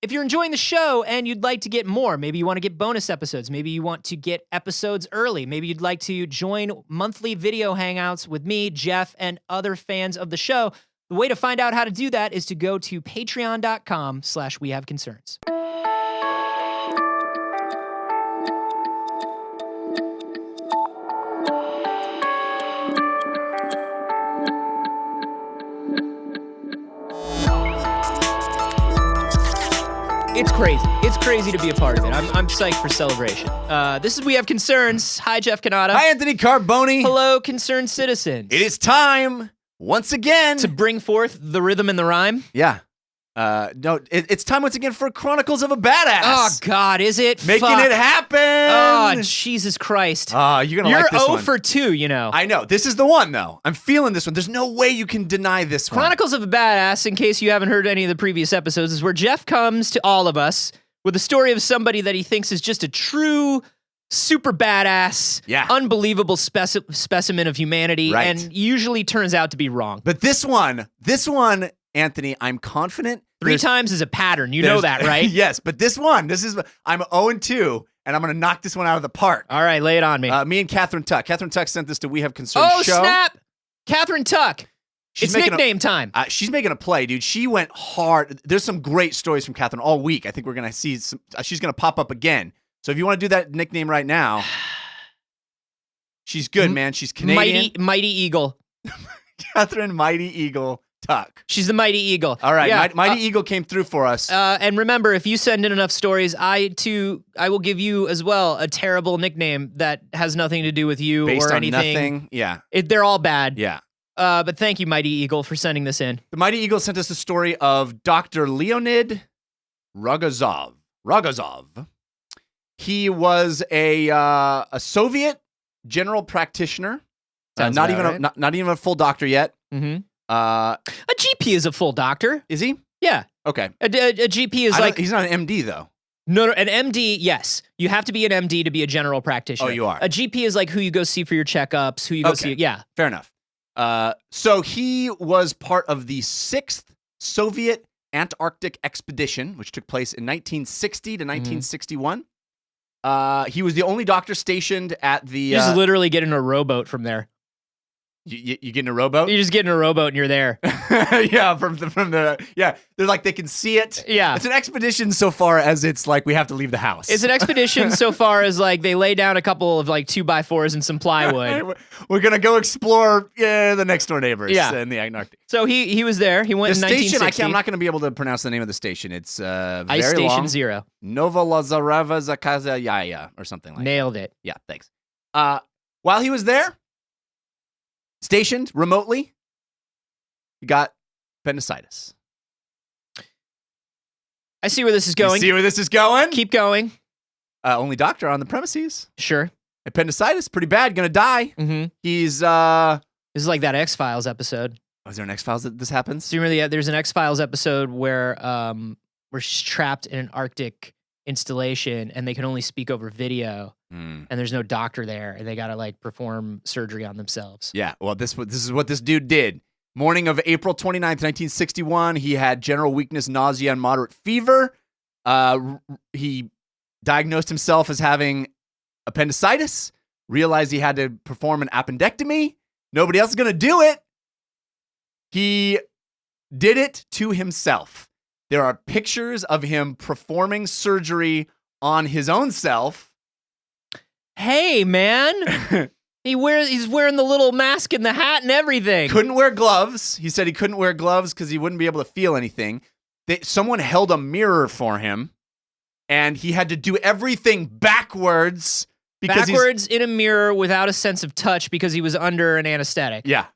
If you're enjoying the show and you'd like to get more, maybe you want to get bonus episodes, maybe you want to get episodes early, maybe you'd like to join monthly video hangouts with me, Jeff, and other fans of the show, the way to find out how to do that is to go to patreon.com/wehaveconcerns. It's crazy. It's crazy to be a part of it. I'm psyched for celebration. This is We Have Concerns. Hi, Jeff Canada. Hi, Anthony Carboni. Hello, concerned citizens. It is time, once again, to bring forth the rhythm and the rhyme. Yeah. It's time once again for Chronicles of a Badass. Oh, God, is it? Making it happen. Oh, Jesus Christ. You're going to like this one. You're 0 for 2, you know. I know. This is the one, though. I'm feeling this one. There's no way you can deny this one. Chronicles of a Badass, in case you haven't heard any of the previous episodes, is where Jeff comes to all of us with a story of somebody that he thinks is just a true, super badass, unbelievable specimen of humanity, and usually turns out to be wrong. But this one, Anthony, I'm confident. 3 times is a pattern. You know that, right? Yes, but I'm 0-2, and I'm going to knock this one out of the park. All right, lay it on me. Me and Catherine Tuck. Catherine Tuck sent this to We Have Concerns show. Oh, snap! Catherine Tuck. It's nickname time. She's making a play, dude. She went hard. There's some great stories from Catherine all week. I think we're going to see some. She's going to pop up again. So if you want to do that nickname right now, she's good, man. She's Canadian. Mighty Eagle. Catherine Mighty Eagle Tuck. She's the Mighty Eagle. All right, Mighty Eagle came through for us. And remember, if you send in enough stories, I will give you as well a terrible nickname that has nothing to do with you Based or on anything. Nothing. Yeah. They're all bad. Yeah. But thank you, Mighty Eagle, for sending this in. The Mighty Eagle sent us the story of Dr. Leonid Rogozov. He was a Soviet general practitioner. Not even a full doctor yet. Mm-hmm. A GP is a full doctor. Is he? Yeah. Okay. A GP is he's not an MD though. No, an MD, yes. You have to be an MD to be a general practitioner. Oh, you are. A GP is like who you go see for your checkups, who you go see. Yeah. Fair enough. So he was part of the 6th Soviet Antarctic Expedition, which took place in 1960 to 1961. He was the only doctor stationed at the... You just literally get in a rowboat from there. You get in a rowboat? You just get in a rowboat and you're there. Yeah, they're like, they can see it. Yeah. It's an expedition so far as it's like we have to leave the house. It's an expedition so far as like they lay down a couple of like 2x4s and some plywood. We're going to go explore the next door neighbors in the Antarctic. So he was there. He went in 1960. I'm not going to be able to pronounce the name of the station. It's very Ice Station long. 0. Novolazarevskaya or something like that. Nailed it. Yeah, thanks. While he was there, stationed remotely, he got appendicitis. I see where this is going. You see where this is going? Keep going. Only doctor on the premises. Sure. Appendicitis, pretty bad, gonna die. Mm-hmm. He's This is like that X-Files episode. is there an X-Files that this happens? Do you remember there's an X-Files episode where she's trapped in an Arctic installation and they can only speak over video and there's no doctor there and they gotta like perform surgery on themselves. Yeah, well, this is what this dude did. Morning of April 29th, 1961, he had general weakness, nausea, and moderate fever. He diagnosed himself as having appendicitis, realized he had to perform an appendectomy. Nobody else is going to do it. He did it to himself. There are pictures of him performing surgery on his own self. Hey, man. He's wearing the little mask and the hat and everything. Couldn't wear gloves. He said he couldn't wear gloves because he wouldn't be able to feel anything. Someone held a mirror for him, and he had to do everything backwards. Backwards in a mirror without a sense of touch because he was under an anesthetic. Yeah.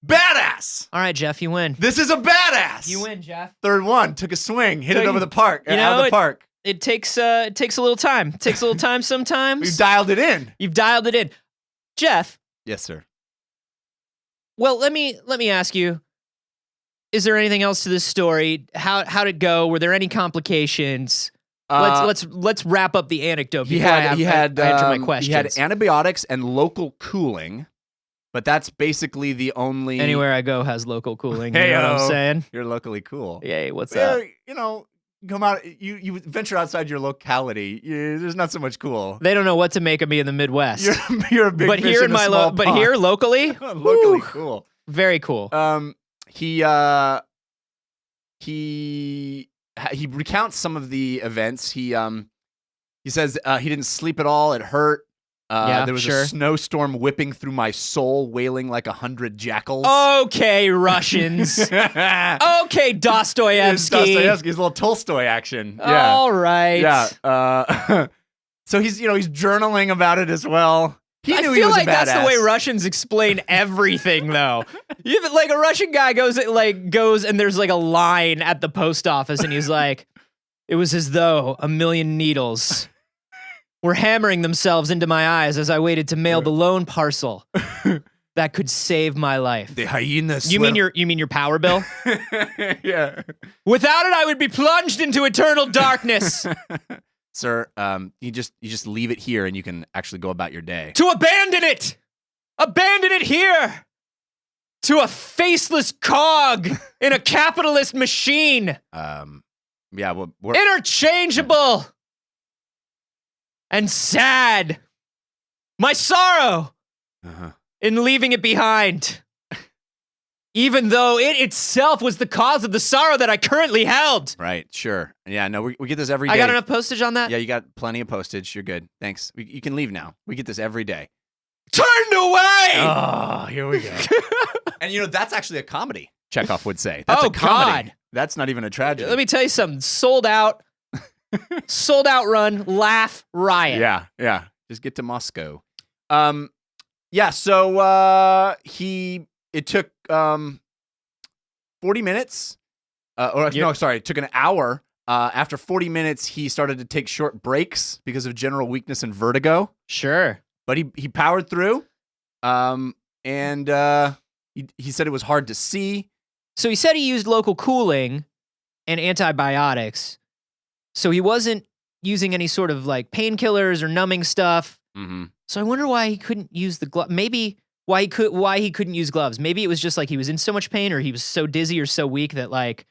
Badass! All right, Jeff, you win. This is a badass! You win, Jeff. Third one, took a swing, hit it over the park. Out of the park. It takes a little time. It takes a little time sometimes. You've dialed it in. You've dialed it in. Jeff. Yes, sir. Well, let me ask you, is there anything else to this story? How'd it go? Were there any complications? Let's wrap up the anecdote before I answer my questions. He had antibiotics and local cooling, but that's basically the only... Anywhere I go has local cooling. You know what I'm saying? You're locally cool. Yay, what's up? You know, come out, you venture outside your locality. There's not so much cool. They don't know what to make of me in the Midwest. You're a big but fish here in a small but pond. here locally, locally cool. Very cool. He recounts some of the events. He says he didn't sleep at all. It hurt. There was a snowstorm whipping through my soul, wailing like 100 jackals. Okay, Russians. Okay, Dostoevsky. Dostoevsky's a little Tolstoy action. Yeah. All right. Yeah. So he's journaling about it as well. I feel like that's the way Russians explain everything, though. Like a Russian guy goes and there's like a line at the post office, and he's like, "It was as though a million needles were hammering themselves into my eyes as I waited to mail the loan parcel that could save my life." The hyenas. You mean your power bill? Yeah. Without it, I would be plunged into eternal darkness. Sir, you just leave it here and you can actually go about your day. To abandon it! Abandon it here! To a faceless cog in a capitalist machine! Yeah, well, we're... Interchangeable! And sad! My sorrow! In leaving it behind. Even though it itself was the cause of the sorrow that I currently held. Right, sure. Yeah, no, we get this every day. I got enough postage on that? Yeah, you got plenty of postage. You're good. Thanks. You can leave now. We get this every day. Turned away! Oh, here we go. And that's actually a comedy, Chekhov would say. That's a comedy. God. That's not even a tragedy. Let me tell you something. Sold out run, laugh, riot. Yeah. Just get to Moscow. Yeah, so it took 40 minutes. It took an hour. After 40 minutes, he started to take short breaks because of general weakness and vertigo. Sure. But he powered through. And he said it was hard to see. So he said he used local cooling and antibiotics. So he wasn't using any sort of like painkillers or numbing stuff. Mm-hmm. So I wonder why he couldn't use the glove. Maybe why he couldn't use gloves. Maybe it was just like he was in so much pain, or he was so dizzy or so weak that, like,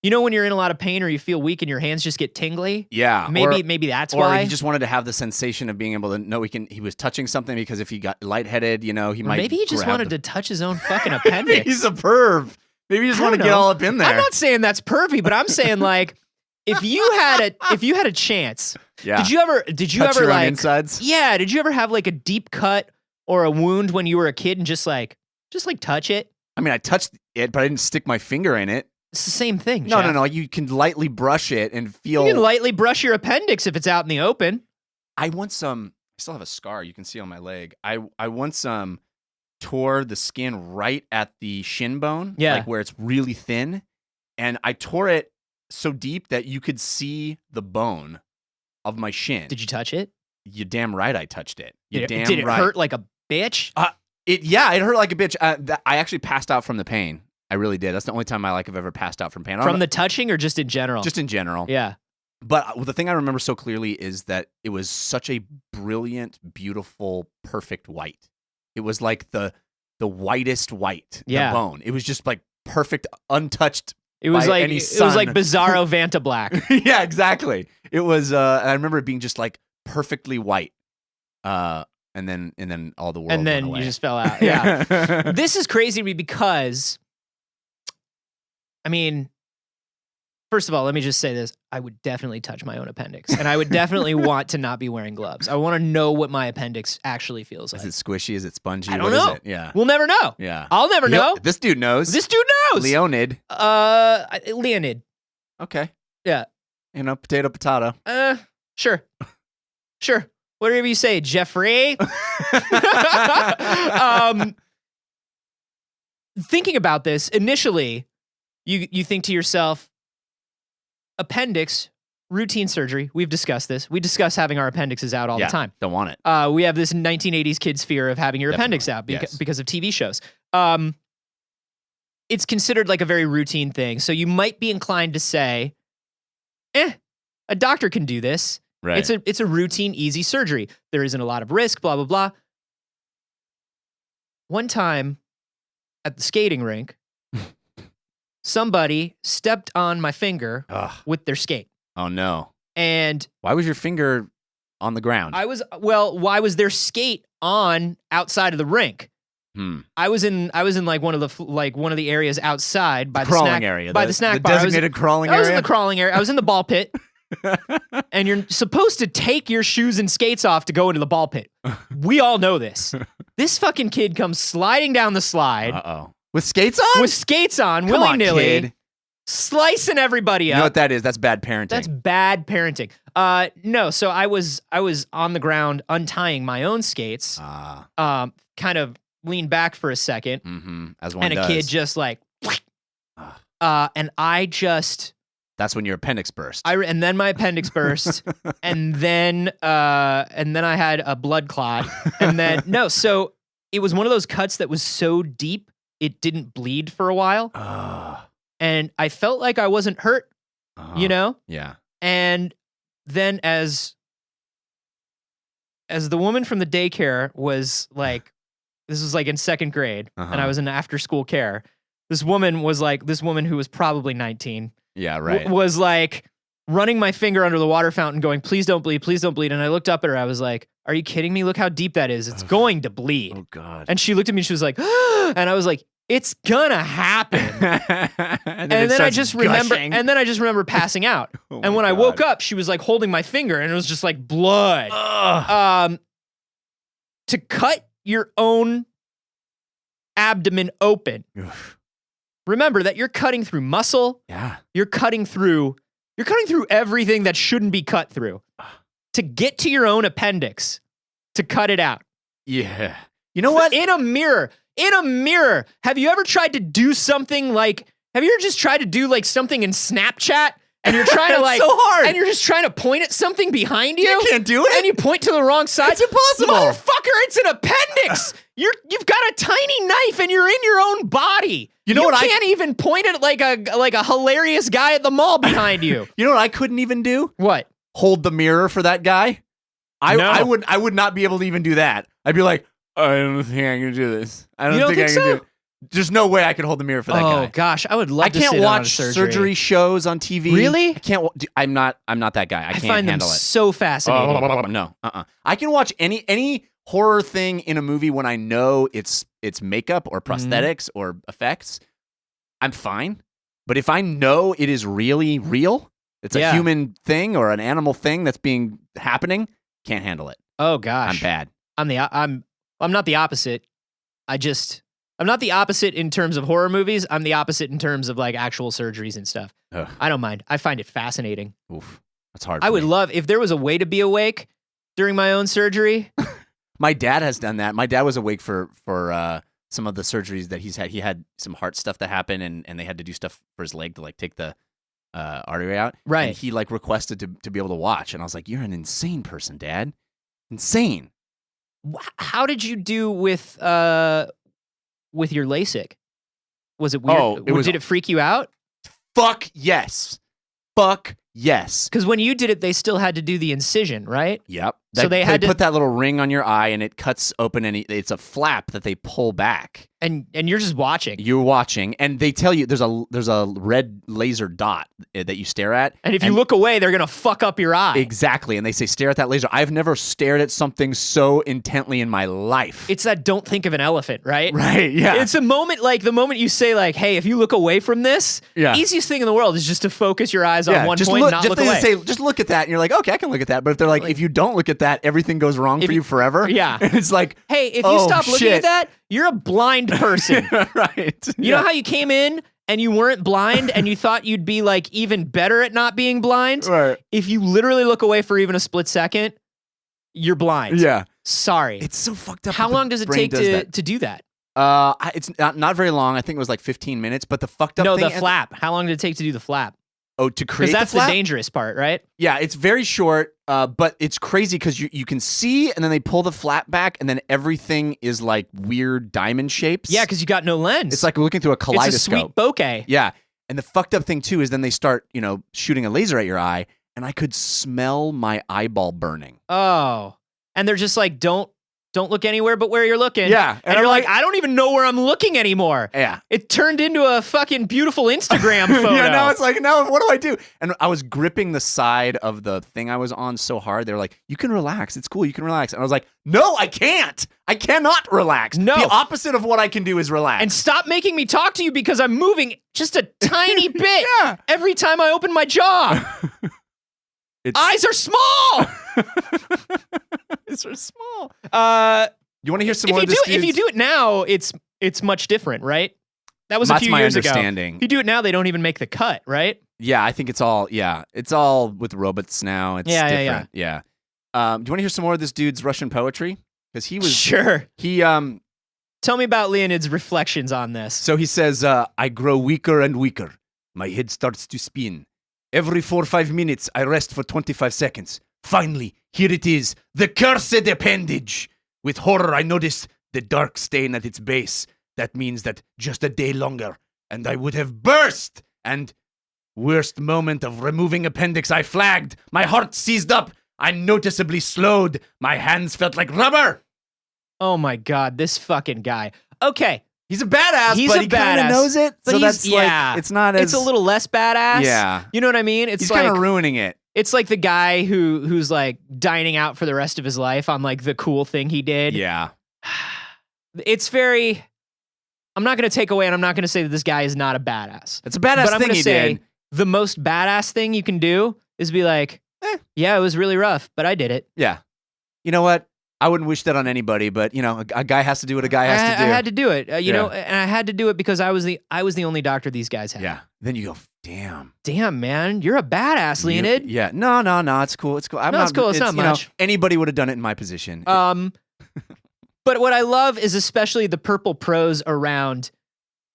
when you're in a lot of pain or you feel weak and your hands just get tingly? Yeah. Maybe that's why. Or he just wanted to have the sensation of being able to know he was touching something, because if he got lightheaded, he might. Maybe he just wanted to touch his own fucking appendix. He's a perv. Maybe he just wanted to get all up in there. I'm not saying that's pervy, but I'm saying, like, if you had a chance, did you ever touch your own insides? Yeah, did you ever have like a deep cut or a wound when you were a kid and just touch it? I mean, I touched it, but I didn't stick my finger in it. It's the same thing, Jeff. No. You can lightly brush it and feel. You can lightly brush your appendix if it's out in the open. I still have a scar you can see on my leg. I once tore the skin right at the shin bone, like where it's really thin, and I tore it so deep that you could see the bone of my shin. Did you touch it? You damn right I touched it. Did it hurt like a bitch? It hurt like a bitch. I actually passed out from the pain. I really did. That's the only time in my life I've ever passed out from pain. From the touching or just in general? Just in general. Yeah. But the thing I remember so clearly is that it was such a brilliant, beautiful, perfect white. It was like the whitest white, the bone. It was just like perfect, untouched. It was like any sun. It was like Bizarro Vanta Black. Yeah, exactly. It was. I remember it being just like perfectly white. And then all the world. And then went away. you just fell out. Yeah. This is crazy to me because, I mean, first of all, let me just say this. I would definitely touch my own appendix. And I would definitely want to not be wearing gloves. I want to know what my appendix actually feels like. Is it squishy? Is it spongy? I don't know. Is it? Yeah. We'll never know. Yeah. I'll never know. This dude knows. Leonid. Leonid. Okay. Yeah. Potato. Sure. Sure. Whatever you say, Jeffrey. Thinking about this, initially, you think to yourself, appendix, routine surgery. We've discussed this. We discuss having our appendixes out all the time. Don't want it. We have this 1980s kid's fear of having your appendix out because of TV shows. It's considered like a very routine thing. So you might be inclined to say, a doctor can do this. Right. It's a routine, easy surgery. There isn't a lot of risk, blah, blah, blah. One time at the skating rink, somebody stepped on my finger with their skate. Oh no. And why was your finger on the ground? Why was their skate on outside of the rink? I was in like one of the areas outside by the crawling snack area. By the snack bar. Designated crawling area. I was in the crawling area. I was in the ball pit. And you're supposed to take your shoes and skates off to go into the ball pit. We all know this. This fucking kid comes sliding down the slide. With skates on? With skates on, Come on, willy-nilly. kid. Slicing everybody up. You know what that is? That's bad parenting. That's bad parenting. No, so I was on the ground untying my own skates. Kind of leaned back for a second. As one and does. A kid just like and I just that's when your appendix burst. And then my appendix burst, and then I had a blood clot, and then so it was one of those cuts that was so deep it didn't bleed for a while, and I felt like I wasn't hurt, you know? Yeah. And then as the woman from the daycare was like, this was like in second grade, and I was in after school care. This woman who was probably 19. Yeah, right. Was like running my finger under the water fountain going, please don't bleed, please don't bleed. And I looked up at her. I was like, are you kidding me? Look how deep that is. It's going to bleed. Oh, God. And she looked at me. She was like, and I was like, it's gonna happen. and then I just remember passing out. And when I woke up, she was like holding my finger and it was just like blood. To cut your own abdomen open. Remember that you're cutting through muscle. Yeah. You're cutting through everything that shouldn't be cut through. To get to your own appendix, to cut it out. Yeah. You know what? In a mirror. Have you ever tried to do something like, have you ever just tried to do like something in Snapchat? And you're trying to like, so hard. And you're just trying to point at something behind you. You can't do it. And you point to the wrong side. It's impossible. Motherfucker, it's an appendix. You've got a tiny knife and you're in your own body. You can't even point it like a hilarious guy at the mall behind you. You know what I couldn't even do? What? Hold the mirror for that guy. I would not be able to even do that. I'd be like, I don't think I can do this. I don't think I can do it. There's no way I could hold the mirror for that guy. Oh gosh, I would love to sit I can't on watch a surgery shows on TV. Really? I can't. I'm not that guy. I can't find handle them it. so fascinating. No. I can watch any horror thing in a movie when I know it's makeup or prosthetics or effects. I'm fine. But if I know it is really real, it's a human thing or an animal thing that's happening, can't handle it. Oh gosh. I'm bad. I'm not the opposite. I'm not the opposite in terms of horror movies. I'm the opposite in terms of like actual surgeries and stuff. Ugh. I don't mind. I find it fascinating. Oof. That's hard. I would love if there was a way to be awake during my own surgery. My dad has done that. My dad was awake for some of the surgeries that he's had. He had some heart stuff that happened and they had to do stuff for his leg to like take the artery out. Right. And he like requested to be able to watch. And I was like, you're an insane person, Dad. Insane. How did you do with your LASIK? Was it weird? Did it freak you out? Fuck yes. Fuck yes. Because when you did it, they still had to do the incision, right? Yep. So they had to put that little ring on your eye, and it cuts open, and it's a flap that they pull back. And you're just watching. You're watching, and they tell you there's a red laser dot that you stare at. And if you look away, they're gonna fuck up your eye. Exactly, and they say stare at that laser. I've never stared at something so intently in my life. It's that don't think of an elephant, right? Right. Yeah. It's a moment like the moment you say like, hey, if you look away from this, easiest thing in the world is just to focus your eyes on one point and not look away. Just look at that, and you're like, okay, I can look at that. But if they're like if you don't look at that, everything goes wrong for you forever. Yeah. And it's like, hey, if you stop looking at that, you're a blind person. Right. You know how you came in and you weren't blind and you thought you'd be like even better at not being blind? Right. If you literally look away for even a split second, you're blind. Yeah. Sorry. It's so fucked up. How long does it take to do that? It's not very long. I think it was like 15 minutes, but the fucked up thing. No, the flap. How long did it take to do the flap? Oh, to create Because that's the flap? the dangerous part, right? Yeah, it's very short, but it's crazy because you can see, and then they pull the flap back, and then everything is like weird diamond shapes. Yeah, because you got no lens. It's like looking through a kaleidoscope. It's a sweet bokeh. Yeah, and the fucked up thing too is then they start, shooting a laser at your eye, and I could smell my eyeball burning. Oh, and they're just like, don't don't look anywhere but where you're looking. Yeah. And you're like, I don't even know where I'm looking anymore. Yeah. It turned into a fucking beautiful Instagram photo. Yeah, now it's like, now what do I do? And I was gripping the side of the thing I was on so hard. They were like, you can relax. It's cool. You can relax. And I was like, no, I can't. I cannot relax. No. The opposite of what I can do is relax. And stop making me talk to you because I'm moving just a tiny bit every time I open my jaw. Eyes are small. Eyes are small. You want to hear some more of this? If you do it now, it's much different, right? That was a few years ago. If you do it now, they don't even make the cut, right? Yeah, I think it's all with robots now. It's different. Yeah. Do you want to hear some more of this dude's Russian poetry? Because he was sure. He Tell me about Leonid's reflections on this. So he says, I grow weaker and weaker. My head starts to spin. Every 4 or 5 minutes, I rest for 25 seconds. Finally, here it is, the cursed appendage. With horror, I notice the dark stain at its base. That means that just a day longer, and I would have burst. And worst moment of removing appendix, I flagged. My heart seized up. I noticeably slowed. My hands felt like rubber. Oh my God, this fucking guy. Okay. He's a badass, but he kind of knows it. But so that's like, it's not as... It's a little less badass. Yeah. You know what I mean? He's kind of ruining it. It's like the guy who's like dining out for the rest of his life on like the cool thing he did. Yeah. It's very... I'm not going to take away and I'm not going to say that this guy is not a badass. It's a badass thing he did. The most badass thing you can do is be like, yeah, it was really rough, but I did it. Yeah. You know what? I wouldn't wish that on anybody, but you know, a guy has to do what a guy has to do. I had to do it, you know, and I had to do it because I was the only doctor these guys had. Yeah. Then you go, damn, man, you're a badass, Leonid. Yeah. No, it's cool. It's cool. It's cool. It's not much. Anybody would have done it in my position. But what I love is especially the purple prose around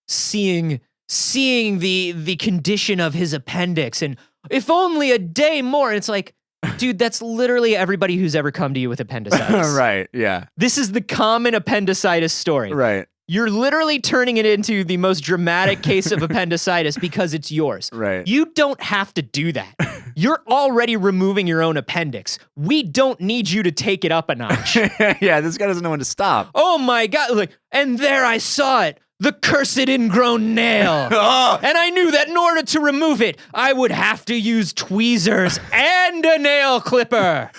seeing the condition of his appendix, and if only a day more. And it's like, dude, that's literally everybody who's ever come to you with appendicitis. Right, yeah. This is the common appendicitis story. Right. You're literally turning it into the most dramatic case of appendicitis because it's yours. Right. You don't have to do that. You're already removing your own appendix. We don't need you to take it up a notch. Yeah, this guy doesn't know when to stop. Oh my God. And there I saw it. The cursed ingrown nail. Oh. And I knew that in order to remove it, I would have to use tweezers and a nail clipper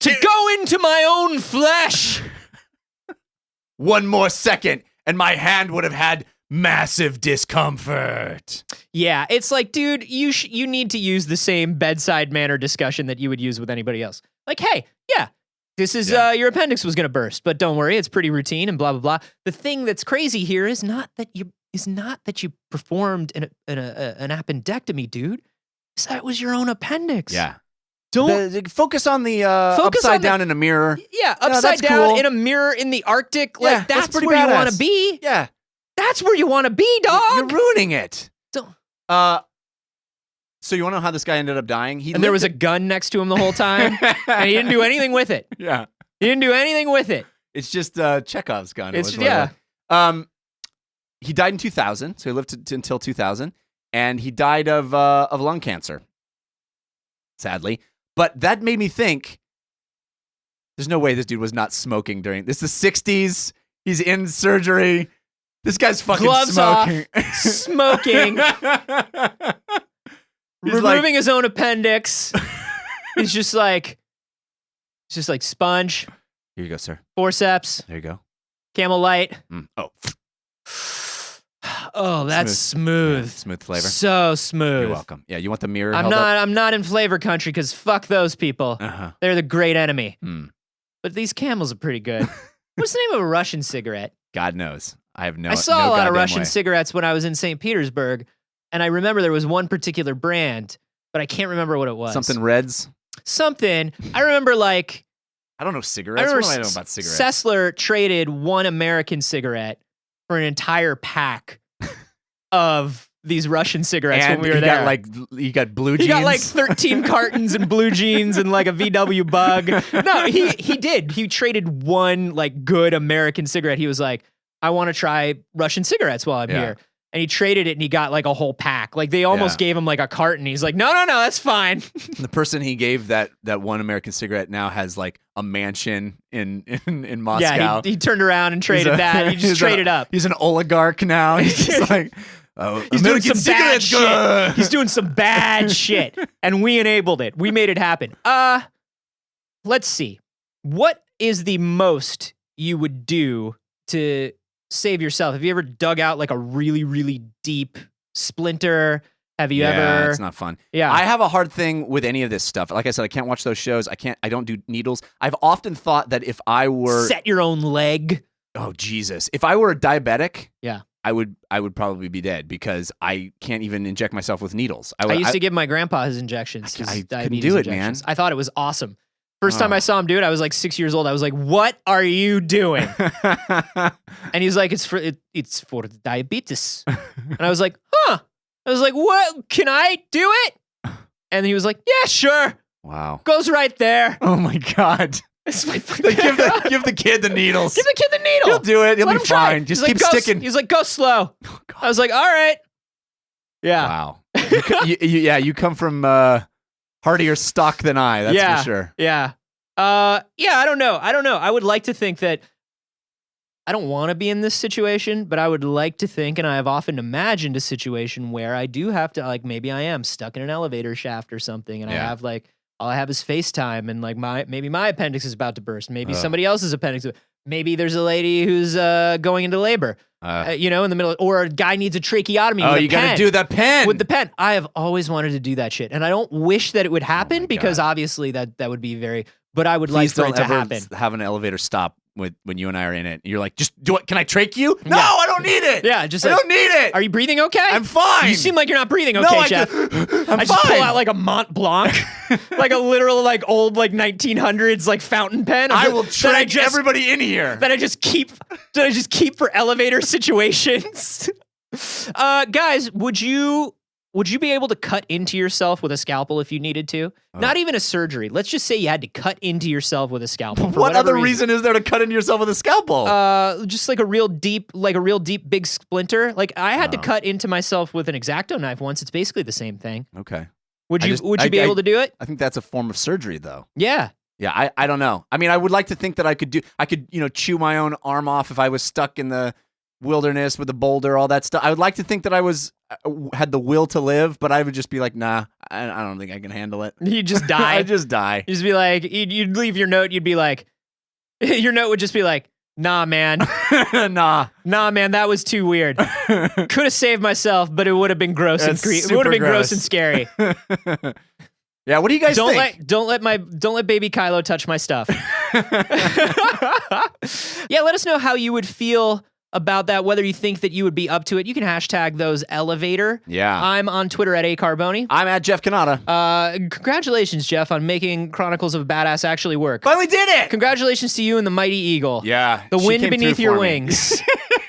to go into my own flesh. One more second, and my hand would have had massive discomfort. Yeah, it's like, dude, you need to use the same bedside manner discussion that you would use with anybody else. Like, hey, yeah. This is your appendix was gonna burst, but don't worry, it's pretty routine and blah blah blah. The thing that's crazy here is not that you performed an appendectomy, dude. It's that it was your own appendix. Yeah. Don't focus on the upside down in a mirror. Yeah, upside down in a mirror in the Arctic. Like that's where you want to be. Yeah, that's where you want to be, dog. You're ruining it. Don't. So you want to know how this guy ended up dying? There was a gun next to him the whole time, and he didn't do anything with it. Yeah. He didn't do anything with it. It's just Chekhov's gun. It's He died in 2000, so he lived until 2000, and he died of lung cancer, sadly. But that made me think, there's no way this dude was not smoking during this. Is the 60s. He's in surgery. This guy's fucking gloves smoking. Off, smoking. Removing his own appendix. He's just like sponge. Here you go, sir. Forceps. There you go. Camel Light. Oh. Oh, that's smooth. Yeah, smooth flavor. So smooth. You're welcome. Yeah, you want the mirror? I'm not in flavor country because fuck those people. Uh-huh. They're the great enemy. But these Camels are pretty good. What's the name of a Russian cigarette? God knows. I saw a lot of Russian cigarettes when I was in St. Petersburg, and I remember there was one particular brand, but I can't remember what it was. Something Reds? Something. I remember like... I don't know cigarettes. What do I know about cigarettes? Sessler traded one American cigarette for an entire pack of these Russian cigarettes and when we were there. He got blue jeans. He got like 13 cartons and blue jeans and like a VW Bug. No, he did. He traded one like good American cigarette. He was like, I want to try Russian cigarettes while I'm here. and he traded it and he got like a whole pack. Like they almost gave him like a carton. He's like, no, that's fine. The person he gave that one American cigarette now has like a mansion in Moscow. Yeah, he turned around and traded that. He just traded up. He's an oligarch now. He's just like, he's doing some bad shit. He's doing some bad shit. And we enabled it. We made it happen. Let's see. What is the most you would do to save yourself? Have you ever dug out like a really, really deep splinter? Have you ever? It's not fun. Yeah. I have a hard thing with any of this stuff. Like I said, I can't watch those shows. I don't do needles. I've often thought that if I were set your own leg. Oh, Jesus. If I were a diabetic, yeah, I would probably be dead because I can't even inject myself with needles. I used to give my grandpa his injections. I couldn't do it, man. I thought it was awesome. First time I saw him do it, I was like 6 years old. I was like, "What are you doing?" And he's like, "It's for diabetes." And I was like, "Huh?" I was like, "What? Can I do it?" And he was like, "Yeah, sure." Wow. Goes right there. Oh my God. It's my give the kid the needles. Give the kid the needle. He'll do it. He'll be fine. Just keep sticking. He's like, "Go slow." Oh, I was like, "All right." Yeah. Wow. You come from hardier stock than I. That's for sure. Yeah. I don't know. I would like to think that I don't want to be in this situation, but I would like to think, and I have often imagined a situation where I do have to, like, maybe I am stuck in an elevator shaft or something, and I have like, all I have is FaceTime, and like maybe my appendix is about to burst. Maybe somebody else's appendix. Maybe there's a lady who's going into labor, in the middle, or a guy needs a tracheotomy. Oh, you got to do that pen. With the pen. I have always wanted to do that shit, and I don't wish that it would happen because obviously that would be very. But I would like for it to happen. Have an elevator stop when you and I are in it. You're like, just do it. Can I trach you? No, I don't need it. Yeah, just I don't need it. Are you breathing okay? I'm fine. You seem like you're not breathing okay, Jeff. I just pull out like a Mont Blanc, like a literal like old like 1900s like fountain pen. I will trach everybody in here. That I just keep for elevator situations. Guys, would you be able to cut into yourself with a scalpel if you needed to? Not even a surgery. Let's just say you had to cut into yourself with a scalpel. What other reason is there to cut into yourself with a scalpel? Just like a real deep big splinter. Like I had to cut into myself with an X-Acto knife once. It's basically the same thing. Okay. Would you be able to do it? I think that's a form of surgery, though. Yeah. Yeah. I don't know. I mean, I would like to think that I could chew my own arm off if I was stuck in the wilderness with a boulder, all that stuff. I would like to think that I had the will to live, but I would just be like, nah, I don't think I can handle it. You'd just die. I'd just die. You'd just be like, you'd leave your note. You'd be like, your note would just be like, nah, man. Nah, man, that was too weird. Could have saved myself, but it would have been gross and creepy. It would have been gross and scary. Yeah, what do you guys think? Don't let baby Kylo touch my stuff. Yeah, let us know how you would feel about that, whether you think that you would be up to it. You can hashtag those elevator. Yeah. I'm on Twitter at @acarboni. I'm at Jeff Cannata. Congratulations, Jeff, on making Chronicles of a Badass actually work. Finally did it! Congratulations to you and the Mighty Eagle. Yeah. The wind beneath your wings.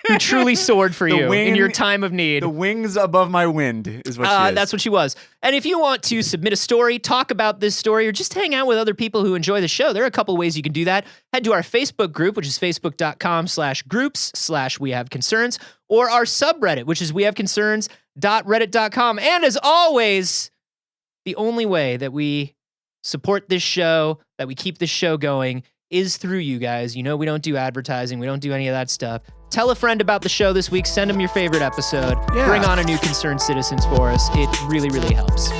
Who truly soared for you in your time of need. The wings above my wind is what she is. That's what she was. And if you want to submit a story, talk about this story, or just hang out with other people who enjoy the show, there are a couple ways you can do that. Head to our Facebook group, which is facebook.com/groups/wehaveconcerns, or our subreddit, which is wehaveconcerns.reddit.com. And as always, the only way that we support this show, that we keep this show going, is through you guys. You know, we don't do advertising. We don't do any of that stuff. Tell a friend about the show this week. Send them your favorite episode. Yeah. Bring on a new concerned citizens for us. It really, really helps.